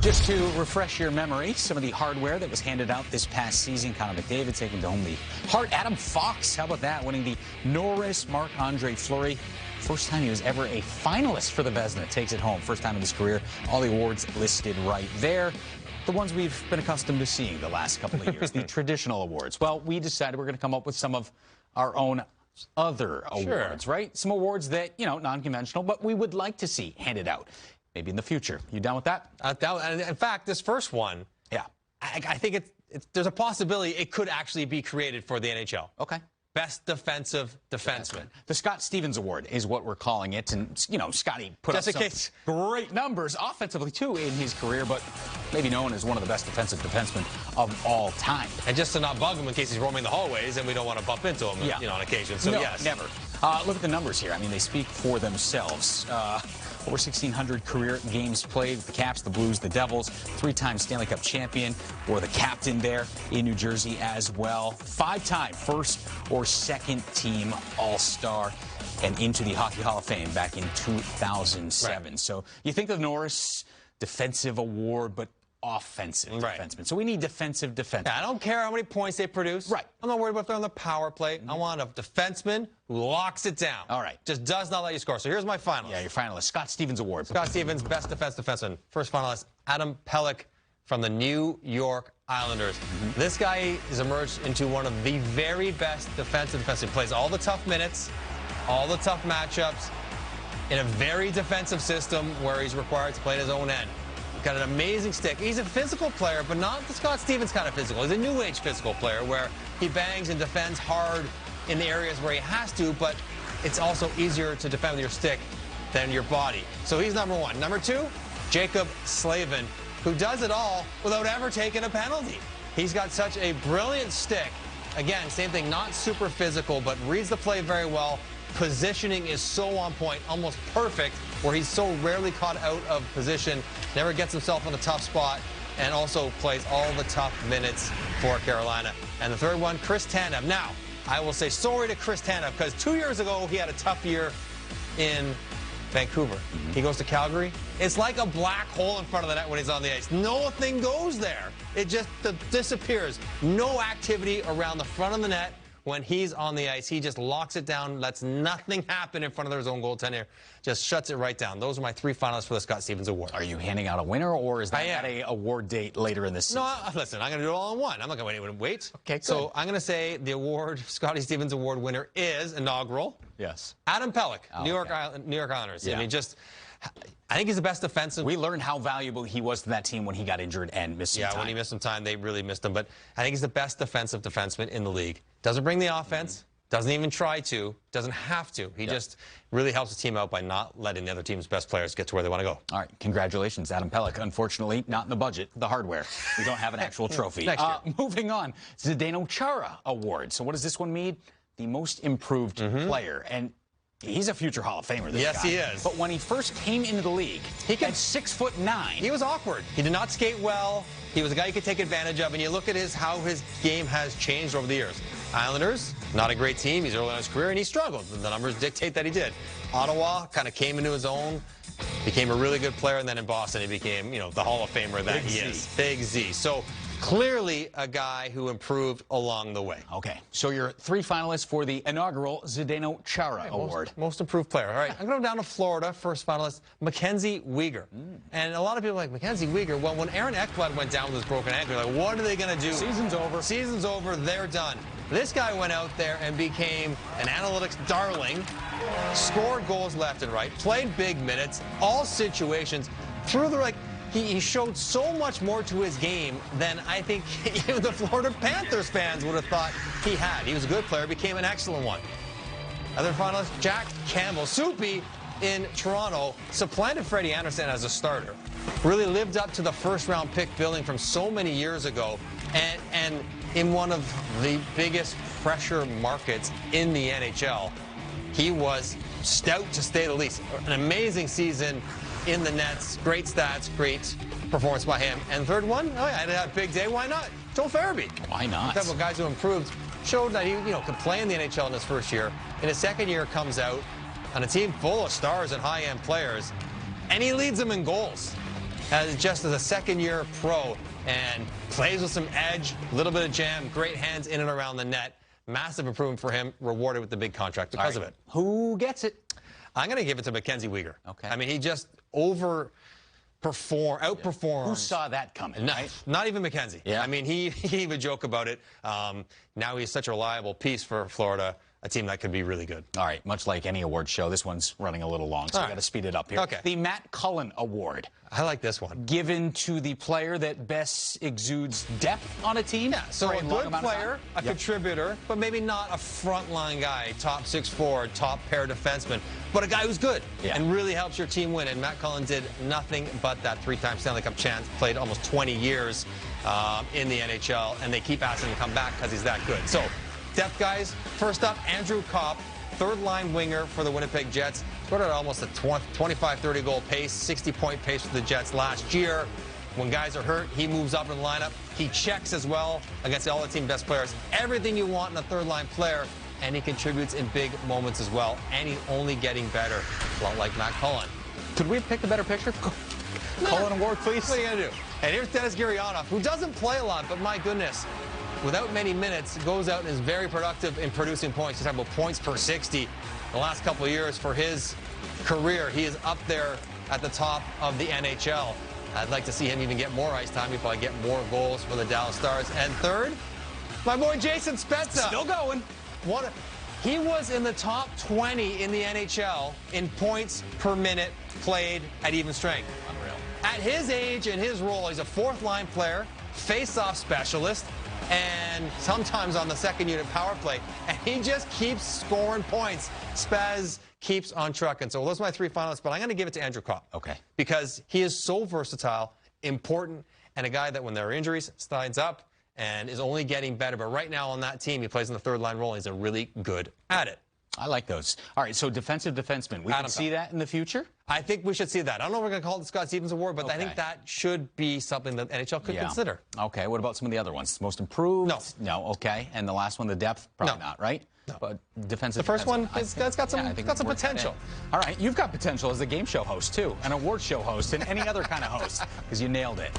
Just to refresh your memory, some of the hardware that was handed out this past season. Connor McDavid taking home the Hart. Adam Fox, how about that, winning the Norris Marc-Andre Fleury. First time he was ever a finalist for the Vezina. Takes it home. First time in his career. All the awards listed right there. The ones we've been accustomed to seeing the last couple of years, the traditional awards. Well, we decided we're going to come up with some of our own other awards, right? Some awards that, you know, non-conventional, but we would like to see handed out. Maybe in the future. You down with that? In fact, this first one, yeah, I think there's a possibility it could actually be created for the NHL. Okay. Best defensive defenseman. The Scott Stevens Award is what we're calling it. And, you know, Scotty put up some great numbers offensively, too, in his career, but maybe known as one of the best defensive defensemen of all time. And just to not bug him in case he's roaming the hallways and we don't want to bump into him, you know, on occasion. So, no, yes. Never. Look at the numbers here. I mean, they speak for themselves. Over 1,600 career games played with the Caps, the Blues, the Devils, three-time Stanley Cup champion, or the captain there in New Jersey as well. Five-time first or second team All-Star and into the Hockey Hall of Fame back in 2007. Right. So you think of the Norris Defensive Award, but offensive defenseman. So we need defensive defensemen. Yeah, I don't care how many points they produce. Right. I'm not worried about if they're on the power play. I want a defenseman who locks it down. All right. Just does not let you score. So here's my finalist. Yeah, your finalist. Scott Stevens Award. Scott Stevens, best defenseman. First finalist, Adam Pelech from the New York Islanders. This guy has emerged into one of the very best defensive defensemen. He plays all the tough minutes, all the tough matchups, in a very defensive system where he's required to play at his own end. Got an amazing stick. He's a physical player, but not the Scott Stevens kind of physical. He's a new age physical player where he bangs and defends hard in the areas where he has to, but it's also easier to defend with your stick than your body. So he's number one. Number two, Jacob Slavin, who does it all without ever taking a penalty. He's got such a brilliant stick. Again, same thing, not super physical, but reads the play very well. Positioning is so on point, almost perfect, where he's so rarely caught out of position, never gets himself in a tough spot, and also plays all the tough minutes for Carolina. And the third one, Chris Tanev. Now, I will say sorry to Chris Tanev, because 2 years ago, he had a tough year in Vancouver. He goes to Calgary. It's like a black hole in front of the net when he's on the ice. Nothing goes there. It just disappears. No activity around the front of the net. When he's on the ice, he just locks it down, lets nothing happen in front of their own goaltender, just shuts it right down. Those are my three finalists for the Scott Stevens Award. Are you handing out a winner, or is that at a award date later in the season? No, listen, I'm going to do it all in one. I'm not going to wait. Okay, good. So I'm going to say the award, Scotty Stevens Award winner is inaugural. Yes. Adam Pelech, New York Islanders. Yeah. I mean, I think he's the best defensive. We learned how valuable he was to that team when he got injured and missed some time. Yeah, when he missed some time, they really missed him. But I think he's the best defensive defenseman in the league. Doesn't bring the offense. Doesn't even try to, doesn't have to. He just really helps the team out by not letting the other team's best players get to where they want to go. All right, congratulations, Adam Pelech. Unfortunately, not in the budget, the hardware. We don't have an actual trophy. Next year. Moving on, Zdeno Chara Award. So what does this one mean? The most improved player. And he's a future Hall of Famer, this guy. Yes, he is. But when he first came into the league, he at 6'9". He was awkward. He did not skate well. He was a guy you could take advantage of. And you look at how his game has changed over the years. Islanders, not a great team. He's early in his career, and he struggled. The numbers dictate that he did. Ottawa kind of came into his own, became a really good player, and then in Boston he became, you know, the Hall of Famer that he is. Big Z. So clearly a guy who improved along the way. Okay, so your three finalists for the inaugural Zdeno Chara Award. Most improved player. All right, I'm going down to Florida. First finalist, Mackenzie Weegar. And a lot of people are like, Mackenzie Weegar? Well, when Aaron Ekblad went down with his broken ankle, like, what are they going to do? Season's over. Season's over. They're done. This guy went out there and became an analytics darling, scored goals left and right, played big minutes, all situations, he showed so much more to his game than I think even the Florida Panthers fans would have thought he had. He was a good player, became an excellent one. Other finalist, Jack Campbell. Soupy in Toronto supplanted Freddie Anderson as a starter. Really lived up to the first-round pick billing from so many years ago. And in one of the biggest pressure markets in the NHL, he was stout to say the least. An amazing season in the nets, great stats, great performance by him. And third one, I had a big day. Why not? Joel Farabee. Why not? A couple of guys who improved, showed that he could play in the NHL in his first year. In his second year, comes out on a team full of stars and high-end players, and he leads them in goals. just as a second-year pro and plays with some edge, a little bit of jam, great hands in and around the net. Massive improvement for him, rewarded with the big contract because of it. Who gets it? I'm going to give it to Mackenzie Weegar. Okay. I mean, he just outperformed. Who saw that coming? Not even Mackenzie. Yeah. I mean, he would joke about it. Now he's such a reliable piece for Florida, a team that could be really good. All right, much like any award show, this one's running a little long, so we got to speed it up here. Okay. The Matt Cullen Award. I like this one. Given to the player that best exudes depth on a team. Yeah, so a good player, a contributor, but maybe not a frontline guy, top 6'4", top pair defenseman, but a guy who's good and really helps your team win. And Matt Cullen did nothing but that. 3-time Stanley Cup champ, played almost 20 years in the NHL, and they keep asking him to come back because he's that good. So, depth guys, first up, Andrew Kopp, third-line winger for the Winnipeg Jets. Scored at almost a 25-30 goal pace, 60-point pace for the Jets last year. When guys are hurt, he moves up in the lineup. He checks as well against all the team best players. Everything you want in a third-line player, and he contributes in big moments as well. And he's only getting better, a lot like Matt Cullen. Could we have picked a better picture? Cullen Award, please. What are you going to do? And here's Denis Gurianov, who doesn't play a lot, but my goodness, without many minutes, goes out and is very productive in producing points. He's talking about points per 60 the last couple of years for his career. He is up there at the top of the NHL. I'd like to see him even get more ice time. He'll probably get more goals for the Dallas Stars. And third, my boy Jason Spezza. Still going. He was in the top 20 in the NHL in points per minute played at even strength. Unreal. At his age and his role, he's a fourth-line player, face-off specialist, and sometimes on the second unit power play, and he just keeps scoring points. Spaz keeps on trucking. So those are my three finalists, but I'm going to give it to Andrew Kopp. Okay. Because he is so versatile, important, and a guy that when there are injuries, stands up and is only getting better. But right now on that team, he plays in the third-line role, and he's a really good at it. I like those. All right, so defensive defenseman. We can see that in the future? I think we should see that. I don't know if we're going to call it the Scott Stevens Award, but I think that should be something that NHL could consider. Okay, what about some of the other ones? Most improved? No. No, okay. And the last one, the depth? Probably not, right? No. But defensive. The first one, that's got some potential. All right, you've got potential as a game show host, too, an award show host, and any other kind of host, because you nailed it.